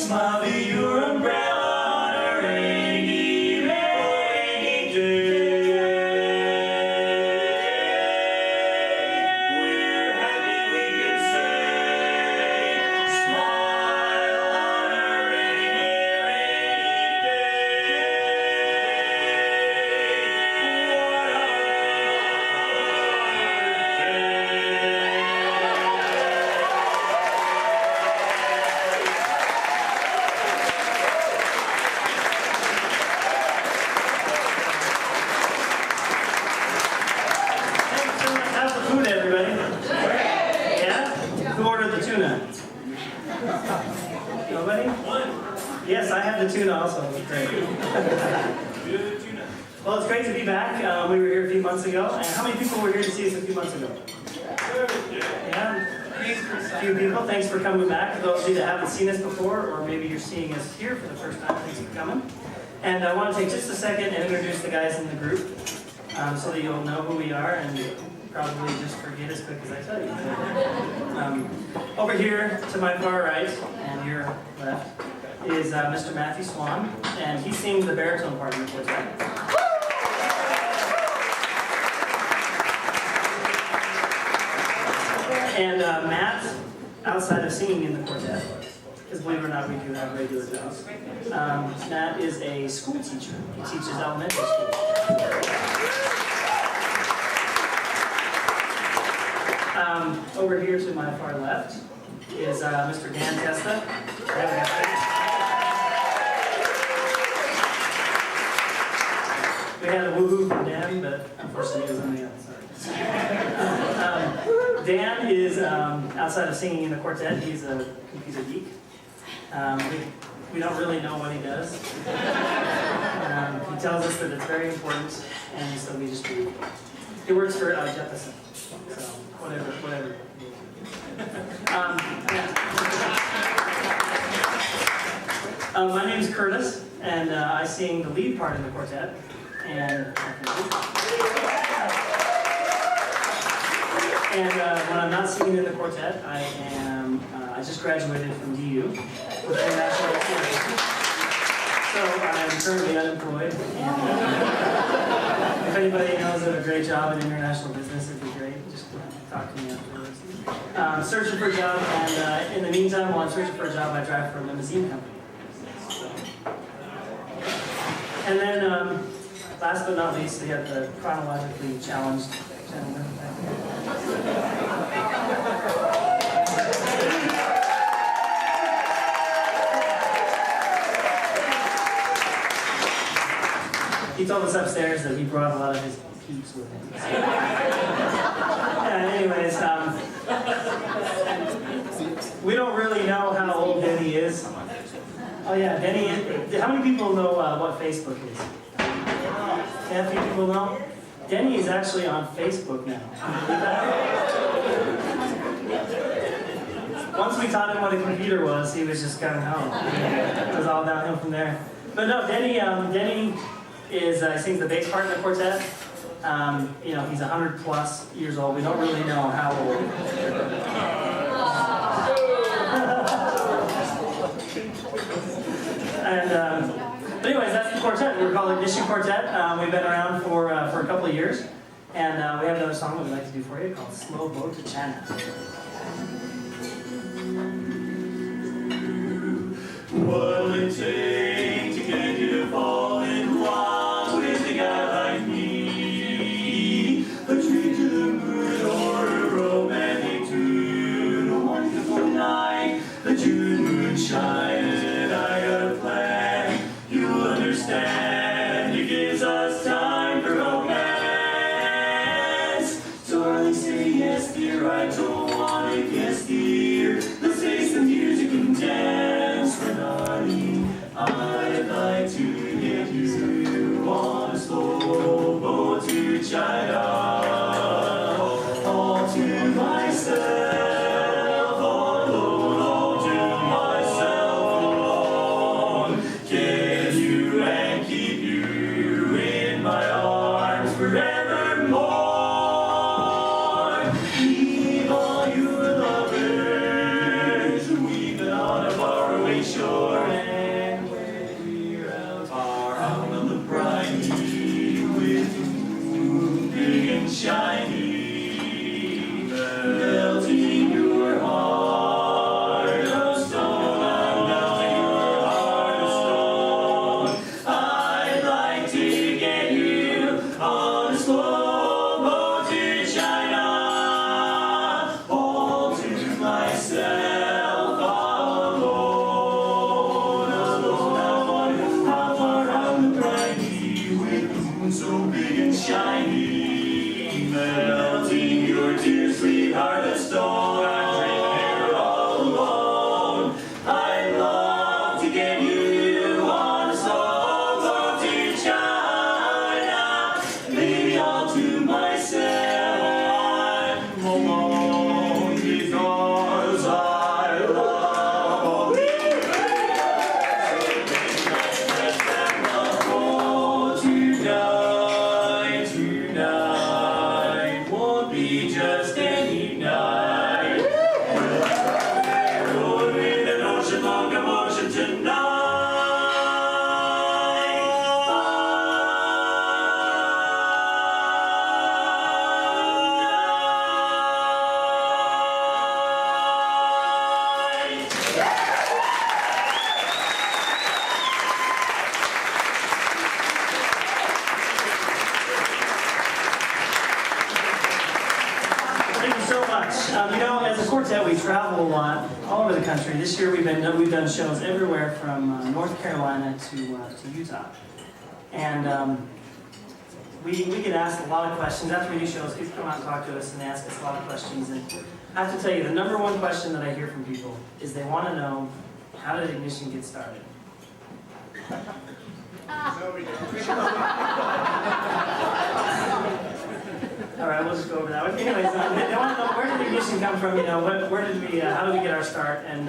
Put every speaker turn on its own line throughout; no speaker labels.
Smile to your umbrella on a rainy, rainy day. We're happy we can say, smile on a rainy, rainy day. What a How's the food, everybody? Yeah? Who ordered the tuna? Nobody? Yes, I have the tuna also. Great. Well, it's great to be back. We were here a few months ago. And how many people were here to see us a few months ago? Yeah? A few people. Thanks for coming back. For those of you that haven't seen us before, or maybe you're seeing us here for the first time, thanks for coming. And I want to take just a second and introduce the guys in the group so that you'll know who we are and probably just forget as quick as I tell you. Over here to my far right and your left is Mr. Matthew Swan, and he sings the baritone part in the quartet. And Matt, outside of singing in the quartet, because believe it or not, we do have regular jobs. Matt is a school teacher. He teaches elementary school. Over here to my far left is Mr. Dan Testa. We had a woohoo from Dan, but unfortunately he was on the outside. Dan is, outside of singing in the quartet, he's a computer geek. We don't really know what he does. He tells us that it's very important, and so we just do. He works for Jefferson, so whatever. My name's Curtis, and I sing the lead part in the quartet. And when I'm not singing in the quartet, I just graduated from DU with international experience. So I'm currently unemployed. And if anybody knows of a great job in international business, it'd be great. Just talk to me afterwards. Searching for a job, and in the meantime, while I'm searching for a job, I drive for a limousine company. So. And then, last but not least, we have the chronologically challenged gentleman. He told us upstairs that he brought a lot of his peeps with him. Anyways, we don't really know how old Denny is. Oh yeah, Denny. How many people know what Facebook is? Yeah, a few people know. Denny is actually on Facebook now. Once we taught him what a computer was, he was just kind of it was all downhill from there. But no, Denny is sings the bass part in the quartet. He's 100+ years old. We don't really know how old. But anyways, that's the quartet. We're called the Nissi Quartet. We've been around for a couple of years, and we have another song that we'd like to do for you called "Slow Boat to China." What will it take to get you to fall in love with a guy like me? A trip to the moon or a romantic tune, a wonderful night, a June moonshine, and I got a plan. You'll understand. It gives us time for romance. Darling, say yes, dear. I don't want to guess, dear. Let's face the music and dance. We're not
shore, and we're out far out on the briny, with the moon big and shiny, melting your heart of stone. I'm melting your heart of stone. I'd like to get you on a slow boat to China, all to myself alone, alone. How far on the briny, with the moon so big and shiny, melting your dear sweetheart of stone. I'm dreaming here all alone. I'd love to get you on a slow boat to China, maybe all to myself. I'm alone because I love you. Tonight, tonight won't be just any night. We're with an ocean long commotion tonight.
Thank you so much. You know, as a quartet, we travel a lot, all over the country. This year, we've done shows everywhere from North Carolina to Utah, and we get asked a lot of questions after we do shows. People come out and talk to us, and they ask us a lot of questions. And I have to tell you, the number one question that I hear from people is they want to know, how did Ignition get started? All right, we'll just go over that. But anyways, they want to know, where did Ignition come from? You know, where did we? How did we get our start? And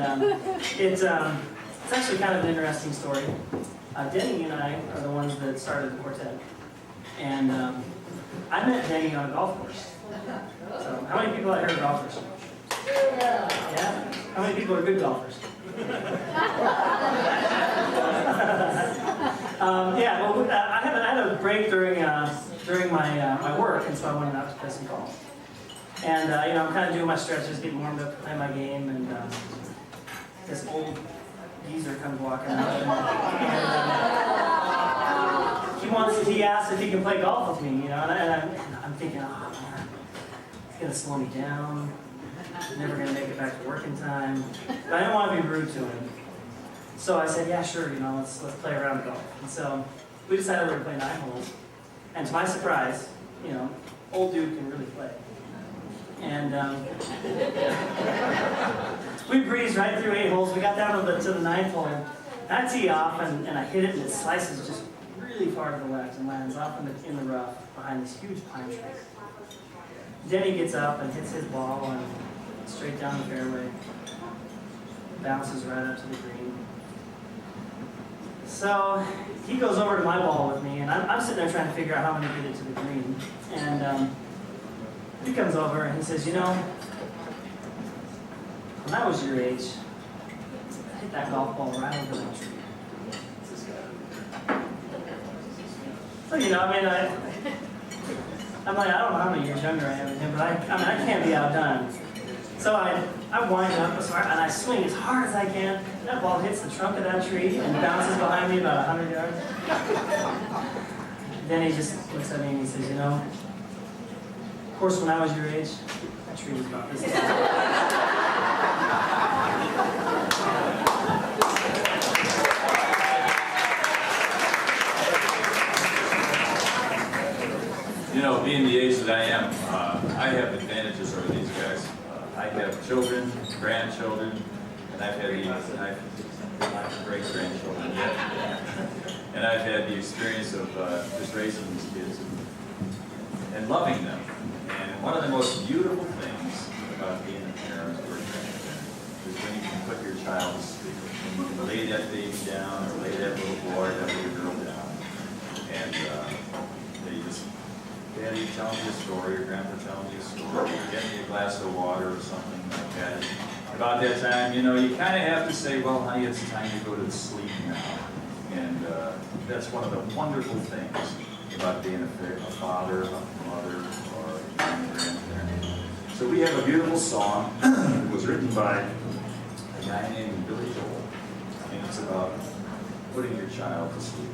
it's actually kind of an interesting story. Denny and I are the ones that started the quartet, and I met Denny on a golf course. So, how many people out here are golfers? Yeah. How many people are good golfers? Yeah. Well, I had a break during my work, and so I went out to play some golf. And you know, I'm kind of doing my stretches, getting warmed up to play my game, and this old geezer comes walking out, and he asked if he can play golf with me, you know, and I'm thinking, oh man, it's gonna slow me down. I'm never gonna make it back to work in time. But I didn't want to be rude to him, so I said, yeah, sure, you know, let's play a round of golf. And so we decided we were going to play 9 holes. And to my surprise, you know, old dude can really play. And we breezed right through 8 holes. We got down to the 9th hole. And I tee off, and I hit it, and it slices just really far to the left and lands off in the rough behind this huge pine tree. Denny gets up and hits his ball and straight down the fairway. Bounces right up to the green. So he goes over to my ball with me, and I'm sitting there trying to figure out how I'm going to get it to the green. And he comes over and he says, you know, when I was your age, I hit that golf ball right over that tree. So, you know, I mean, I'm like, I don't know how many years younger I am than him, but I can't be outdone. So I wind up, and I swing as hard as I can. That ball hits the trunk of that tree and bounces behind me about 100 yards. Then he just looks at me and he says, you know, of course, when I was your age, that tree was about this tall.
You know, being the age that I am, I have advantages over these guys. I have children, grandchildren, and I've had great-grandchildren yet. And I've had the experience of just raising these kids and loving them. And one of the most beautiful things about being a parent or a grandparent is when you can put your child to sleep. When you can lay that baby down or lay that little boy, that little girl down. And they just, Daddy telling you a story, or Grandpa telling you a story, or getting you a glass of water or something like that. about that time, you know, you kind of have to say, well, honey, it's time to go to sleep now. And that's one of the wonderful things about being a father, a mother, or a grandparent. So we have a beautiful song. It was written by a guy named Billy Joel, and it's about putting your child to sleep.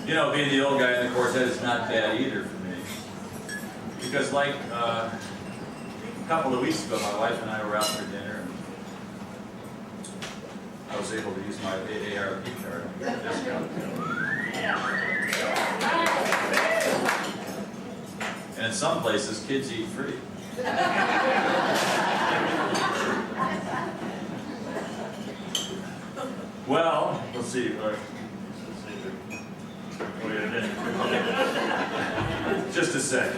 You know, being the old guy in the quartet is not bad either for me. because like a couple of weeks ago, my wife and I were out for dinner. And I was able to use my AARP card and get a discount. And in some places, kids eat free. Well, let's see. Just a sec.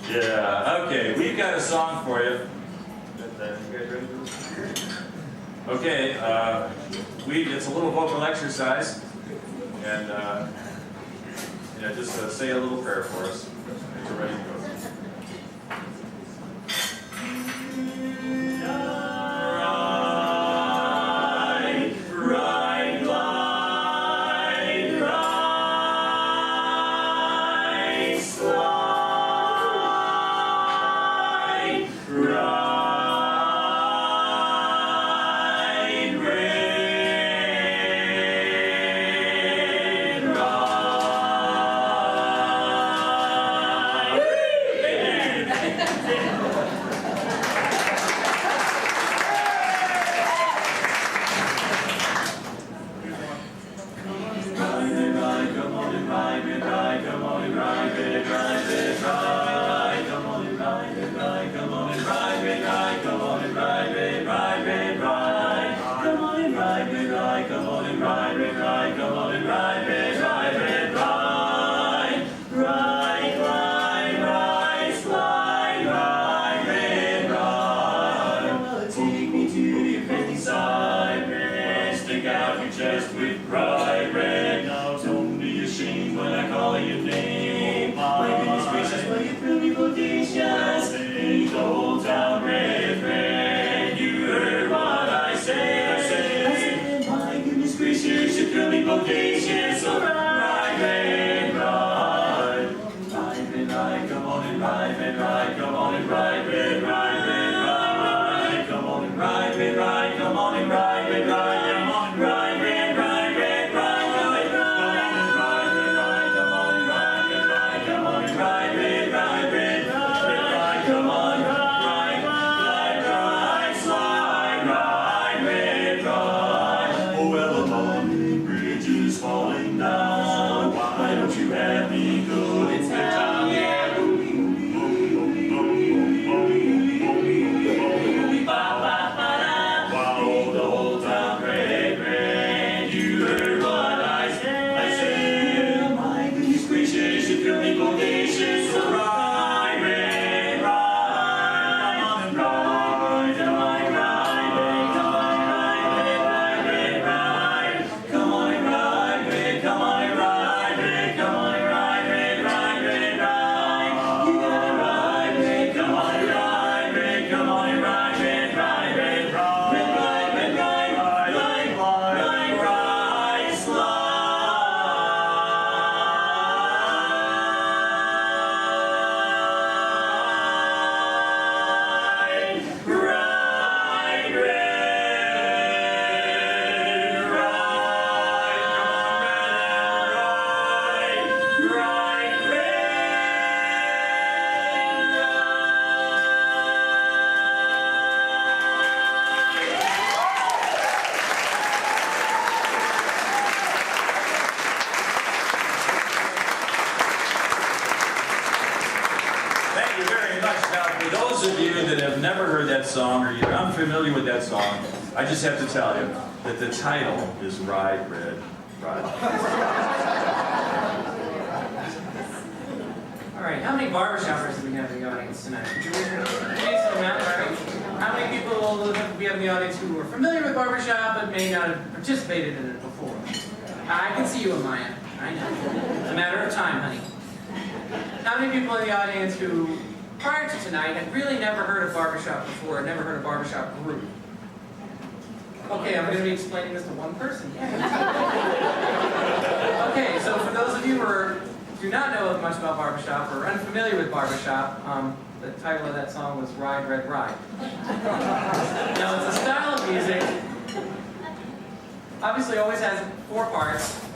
Yeah, okay, we've got a song for you. You guys ready for this? Okay, it's a little vocal exercise. And just say a little prayer for us. We're ready to go. Song, or you're unfamiliar with that song, I just have to tell you that the title is Ride, Red, Ride.
All right, how many barbershoppers do we have in the audience tonight? Decent amount, right? How many people do we have in the audience who are familiar with barbershop but may not have participated in it before? I can see you, Amaya. I know. It's a matter of time, honey. How many people in the audience who prior to tonight had really never heard of barbershop before, never heard of barbershop group? Okay, I'm going to be explaining this to one person. Okay, so for those of you who do not know much about barbershop or unfamiliar with barbershop, the title of that song was Ride, Red, Ride. Now, it's a style of music, obviously always has 4 parts.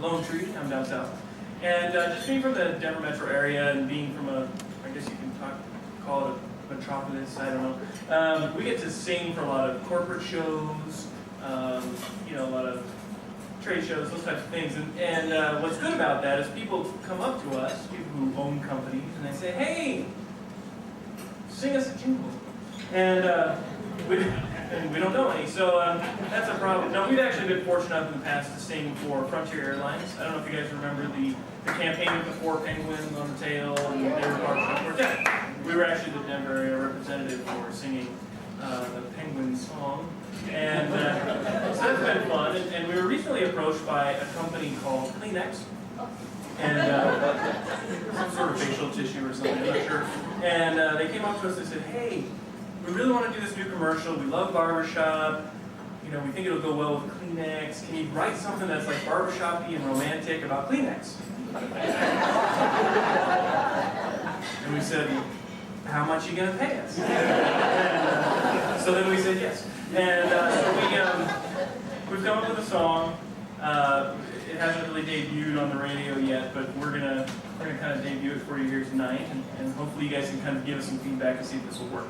Lone Tree. I'm down south. And just being from the Denver metro area and being from I guess you can call it a metropolis, I don't know. We get to sing for a lot of corporate shows, a lot of trade shows, those types of things. And what's good about that is people come up to us, people who own companies, and they say, hey, sing us a jingle. And we don't know any, so that's a problem. No, we've actually been fortunate enough in the past to sing for Frontier Airlines. I don't know if you guys remember the campaign with the 4 penguins on the tail, and they were part of Quartet. We were actually the Denver area representative for singing the penguin song. And so that's been fun. And we were recently approached by a company called Kleenex. And some sort of facial tissue or something, I'm not sure. And they came up to us and said, hey, we really want to do this new commercial. We love barbershop. We think it'll go well with Kleenex. Can you write something that's like barbershop-y and romantic about Kleenex? And we said, how much are you going to pay us? So then we said yes. And so we've come up with a song. It hasn't really debuted on the radio yet, but we're gonna kind of debut it for you here tonight, and hopefully you guys can kind of give us some feedback and see if this will work.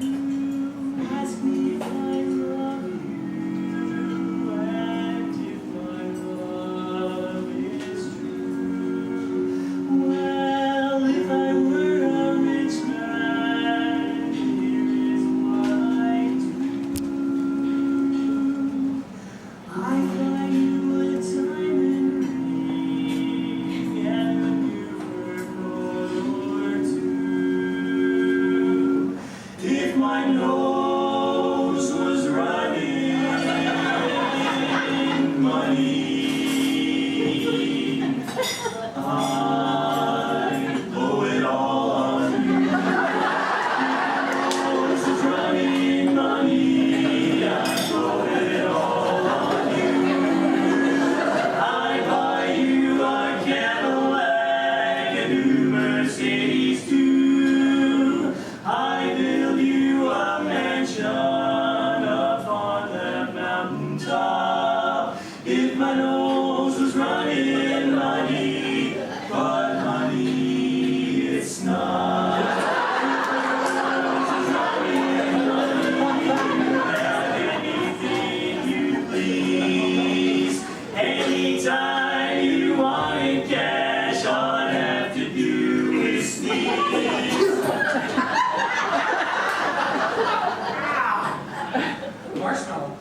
You ask me if I love you, and if my love is true. Well, if I were a rich man, here is what I do. I buy you a diamond ring and a new fur coat or two. If my nose was running money, I'd blow it all on you. Nose was running money, I'd blow it all on you. I'd buy you a Cadillac, a new Mercedes too. I'd build you a mansion up on that mountaintop. If my nose was running money, but honey, it's not. If my nose was running money, have anything you please. Anytime you wanted cash, all I'd have to do is sneeze.
Marshmallow.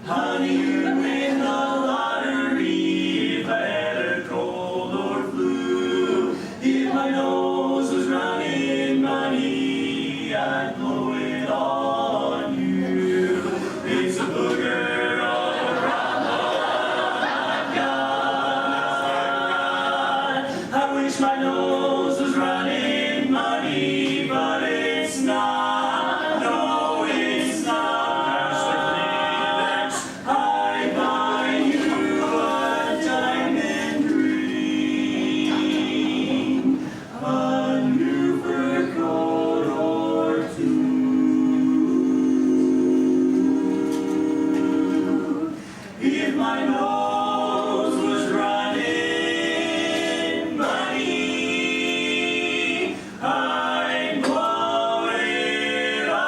Honey, you'd win the lottery if I had a cold or flu. If my nose was running money, I'd blow it all on you. It's a booger of a problem I've got. I wish my nose was running money, but it's not. No, it's not. I buy you a diamond ring, a new fur coat or two. If my nose was running money, I'd blow it on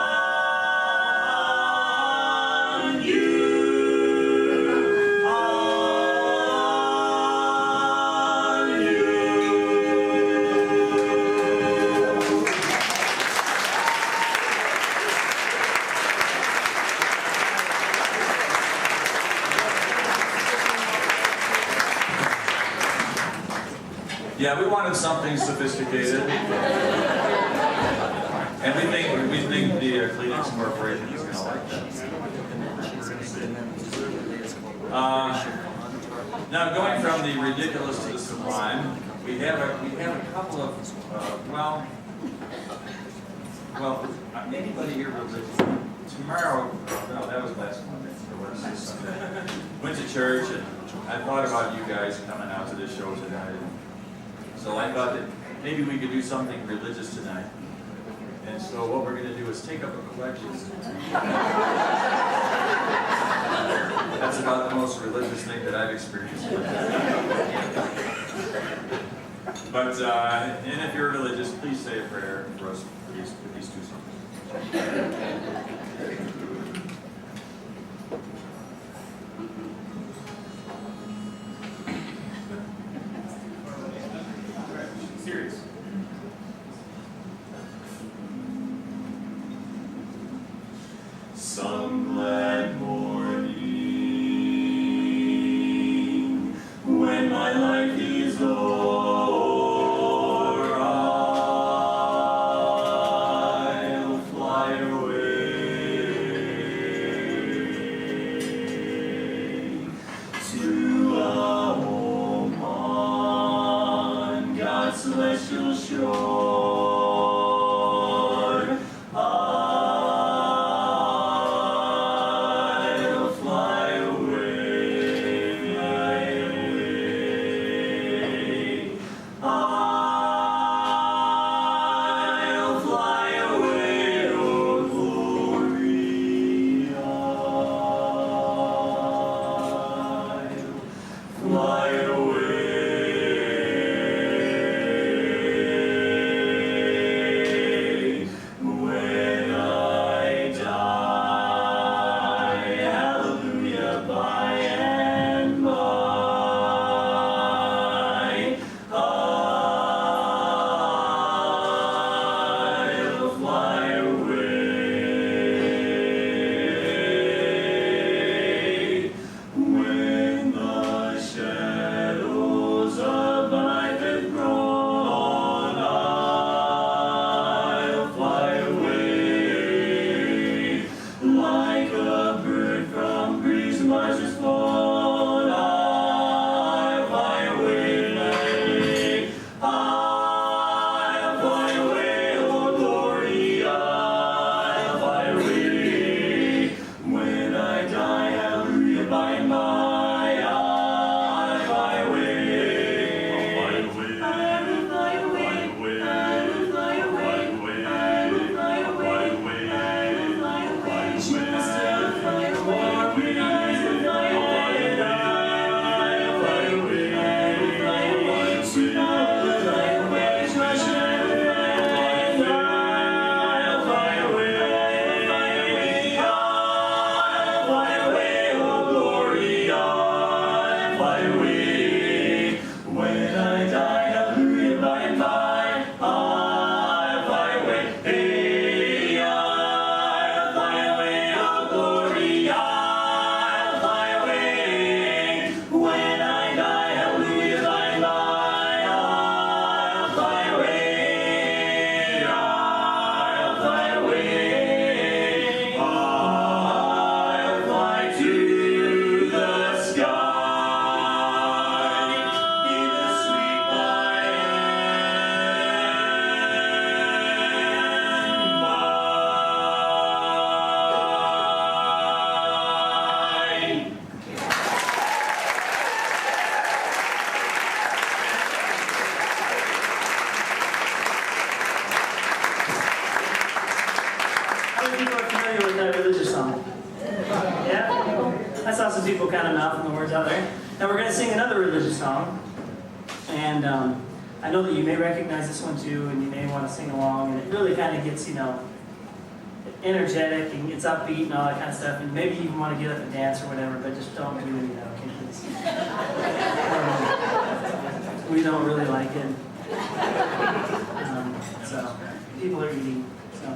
you. On you.
Yeah, we wanted something sophisticated. And we think the Kleenex Corporation is going to like that. Now, going from the ridiculous to the sublime, we have a couple of, anybody here religious? Tomorrow, no, that was last Monday, or Wednesday, Sunday. Went to church and I thought about you guys coming out to this show tonight. So I thought that maybe we could do something religious tonight. And so what we're going to do is take up a collection. That's about the most religious thing that I've experienced. But, and if you're religious, please say a prayer for us for these two songs.
Serious.
Some glad morning, when my life is o'er, I'll fly away to a home on God's celestial shore. I'll fly away. I'll fly away, oh glory. I'll fly away. When I die, hallelujah, by and by, I'll fly away. When the shadows of life have grown, I'll fly away. Like a bird from breeze marches flown, I'll fly away. I'll fly away, oh glory, I'll fly away. When I die, hallelujah, by and by, I'll fly away. I'll fly away. I will fly away. I will fly away. I will fly away. I will fly away. Jesus, I'll fly away. I'll fly away. I'll fly away. I'll fly away. Sweet I'll fly away. Treasure I'll fly away. I'll fly away. Oh glory, I'll fly away. When I die, hallelujah, by and by, I'll fly away. Hey, I'll fly away. Oh glory, I'll fly away. When I die, hallelujah, by and by, I'll fly away. I'll fly away. I'll fly to the sky in the sweet by and by.
How many people are familiar with that religious song? Yeah? I saw some people kind of mouthing the words out there. Now we're going to sing another religious song. And I know that you may recognize this one too, and you may want to sing along. And it really kind of gets, energetic and it's upbeat and all that kind of stuff. And maybe you even want to get up and dance or whatever, but just don't do any of that, okay, please? We don't really like it. So, people are eating. So.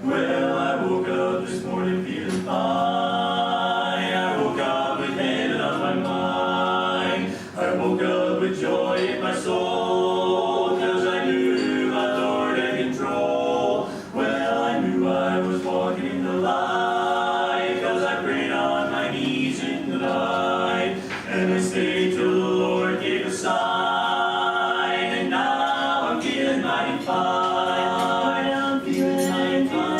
Well, I woke up this morning feeling fine. I woke up with heaven on my mind. I woke up with joy in my soul, 'cause I knew my Lord had control. Well, I knew I was walking in the light, 'cause I prayed on my knees in the night. And I stayed till the Lord gave a sign. And now I'm feeling mighty fine. I'm feeling mighty fine.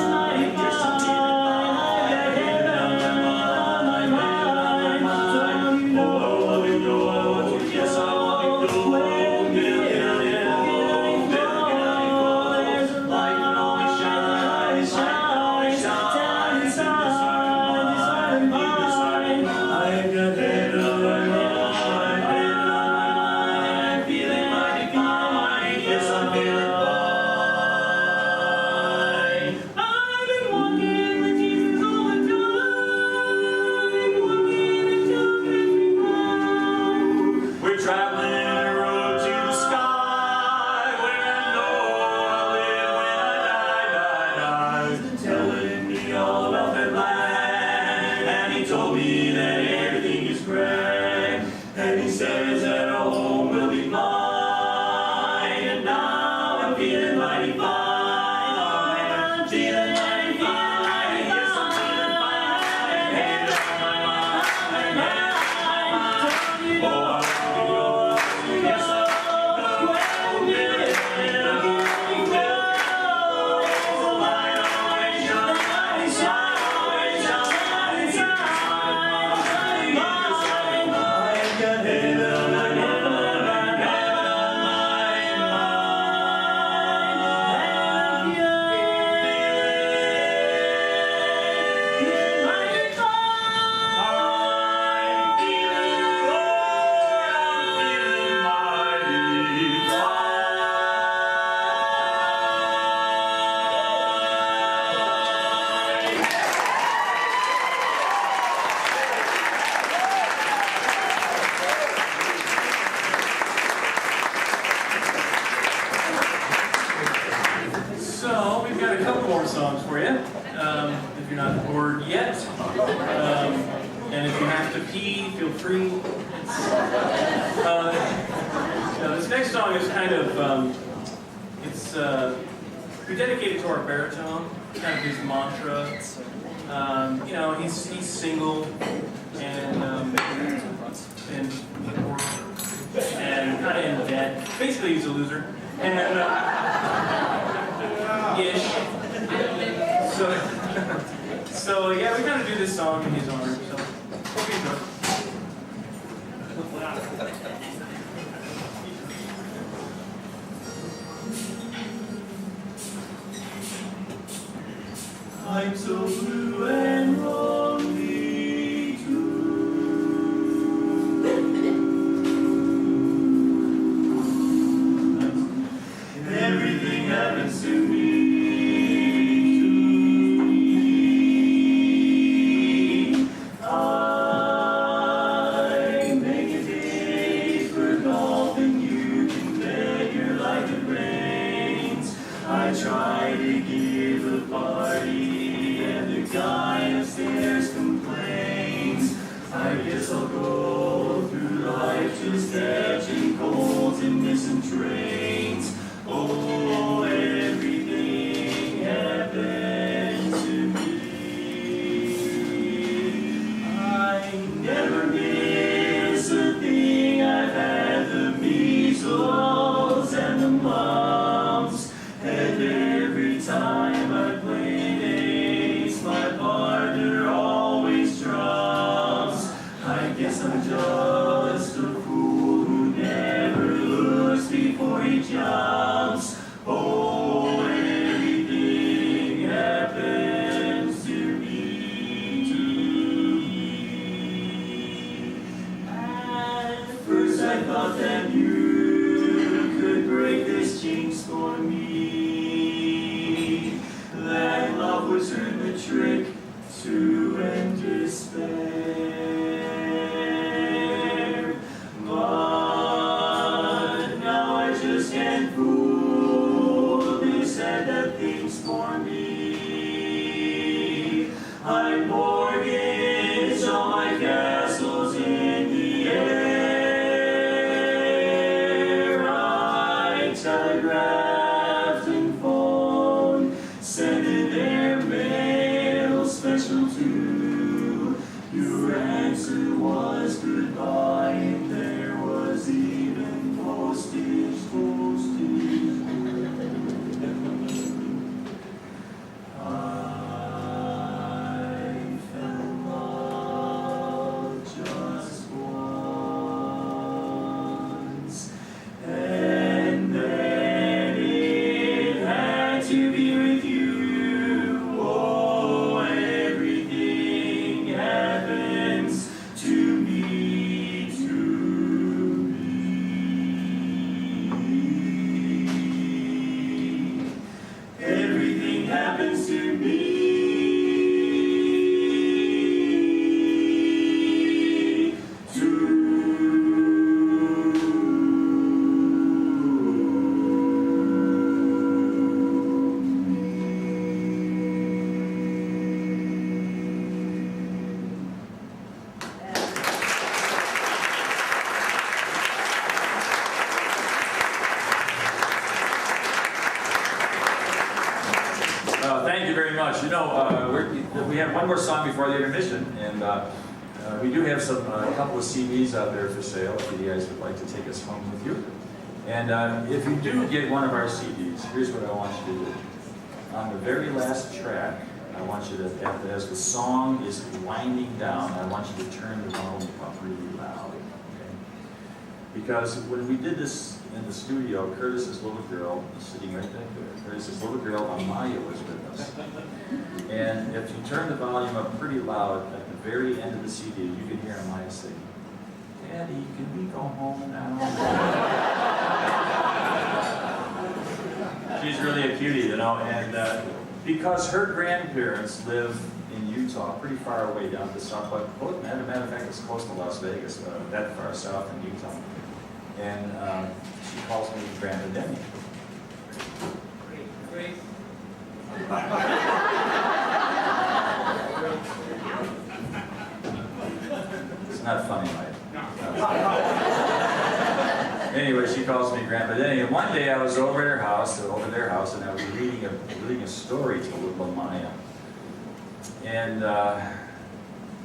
if you're not bored yet. And if you have to pee, feel free. This next song is kind of, we dedicate it to our baritone, kind of his mantra. He's single and kind of in debt. Basically, he's a loser. And ish. So yeah, we kind of do this song in his honor. So hope you enjoy.
I'm so blue and lonely too. Everything happens to me. I make a day for golf and you can bet your life it rains. I try to give a party and the guy upstairs complains. I guess I'll go through life just catching colds and missing trains. Oh, everything happens to me. I never miss a thing. I've had the measles and the mumps, and every time I play dates, my partner always trumps. I guess I'm just a fool who never looks before he jumps. Oh, everything happens to me, At first I thought that you could break this jinx for me, that love would turn the trick to end despair. But now I just can't fool this head that thinks for me. I mortgage all my castles in the air. I telegraphed and phoned, sending their mail special too. Your answer was goodbye, and there was even postage. I fell in love just once, and then it had to be with you. Oh, everything happens to me, Everything happens to me.
Thank you very much. We have one more song before the intermission, and we do have a couple of CDs out there for sale if you guys would like to take us home with you. And if you do get one of our CDs, here's what I want you to do. On the very last track, I want you to, as the song is winding down, I want you to turn the volume up really loud. Okay? Because when we did this in the studio, Curtis's little girl, sitting right back there, Curtis's little girl, Amaya, was with us. And if you turn the volume up pretty loud, at the very end of the CD, you can hear Amaya say, "Daddy, can we go home now?" She's really a cutie, and because her grandparents live in Utah, pretty far away down to the south, but as a matter of fact, it's close to Las Vegas, that far south in Utah. And she calls me Grandma Denny.
Great.
not funny, Mike. Anyway, she calls me Grandpa Denny. And one day I was over at her house, and I was reading a story to little Maya. And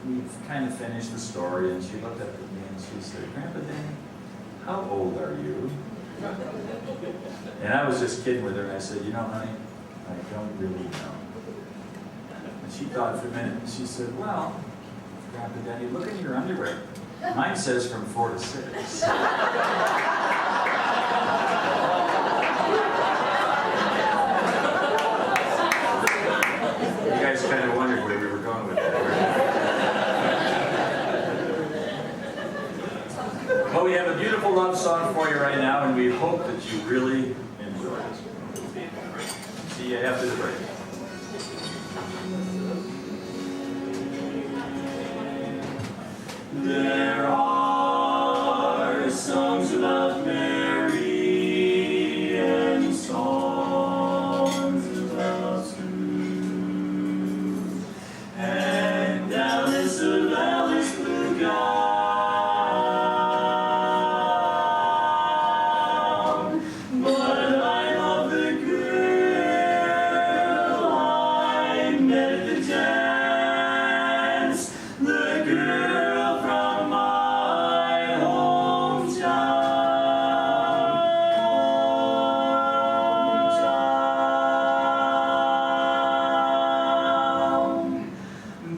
we kind of finished the story, and she looked up at me and she said, Grandpa Denny, how old are you? And I was just kidding with her, and I said, you know, honey, I don't really know. And she thought for a minute, and she said, well, Grandpa Denny, look in your underwear. Mine says from 4 to 6. You guys kind of wondered where we were going with that. Well, we have a beautiful love song for you right now, and we hope that you really enjoy it. See you after the break.
There are songs about Mary and songs about Sue and Alice of Alice Blue Gown. But I love the girl I met at the dance, the girl from my hometown.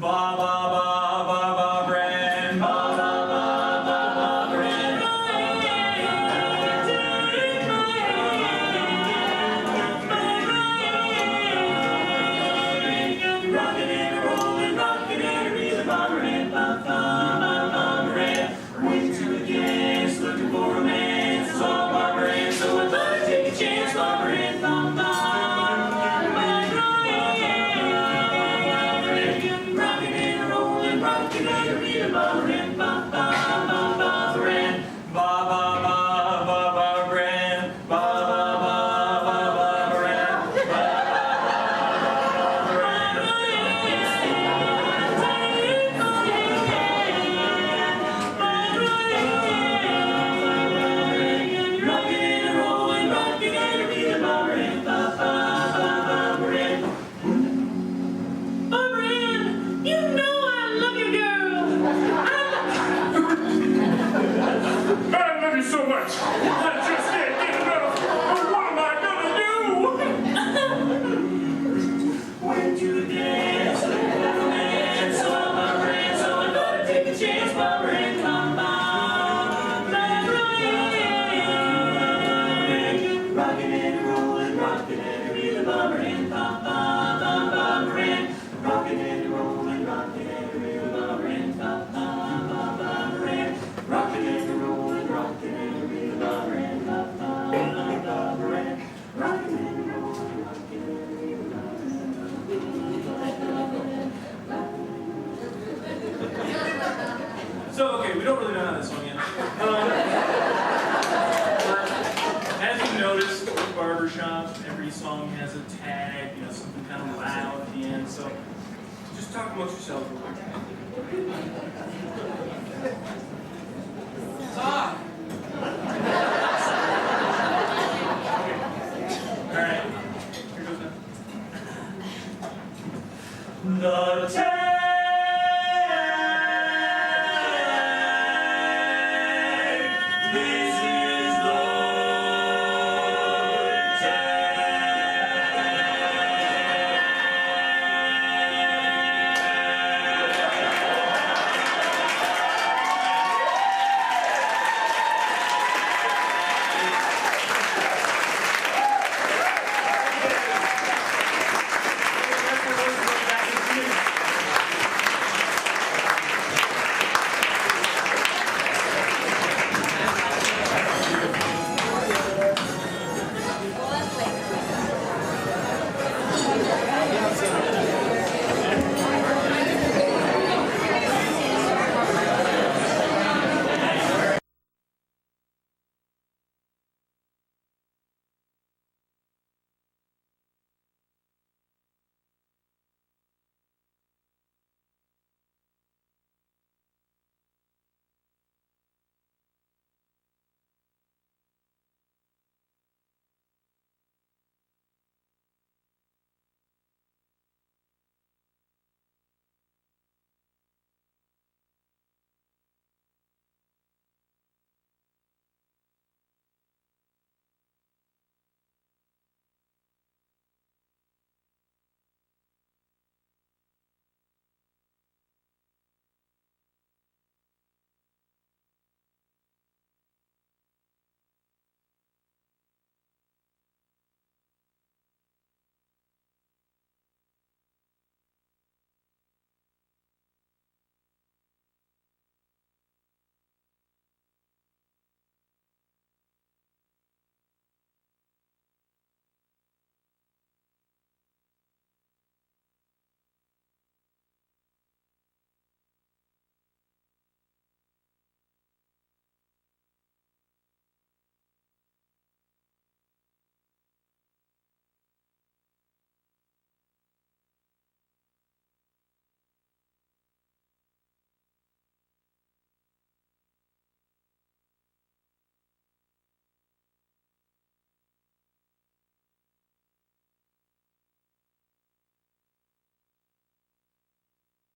Ba ba ba ba ba Bran, ba ba ba ba ba Bran. Rockin' and rollin', rockin' and reelin', ba Bran, ba ba ba ba Bran. Went to a dance, looking for romance, saw ba Bran, so I thought I'd take a chance, ba Bran, ba ba ba Bran. Rockin' and rollin', rockin' and reelin', ba Bran, ba ba ba ba Bran. Ba ba ba ba ba Bran, ba ba ba ba ba Bran, ba ba ba Rockin' and rollin', rockin' and reelin', ba Bran, ba ba ba ba Bran.
Oh, Bran, you know I love you, girl. I love you so much. I just can't get enough. But what am I gonna do?
Went to the dance, looking for romance, saw my Bran, so I thought I'd take a chance, ba Bran, ba ba ba Bran. Rockin' and rollin', rockin' and reelin', ba Bran, ba ba ba ba Bran. Rockin' and rollin', rockin' and reelin', ba Bran, ba ba ba ba Bran. Rockin' and rollin', rockin' and reelin', ba Bran, ba ba ba ba Bran. Rockin' and rollin', rockin' and reelin', ba
So, okay, we don't really know how this song ends. As you noticed, with barbershop, every song has a tag, you know, something kind of loud at the end. So, just talk amongst yourselves real quick. Talk. All right. Here goes that.
The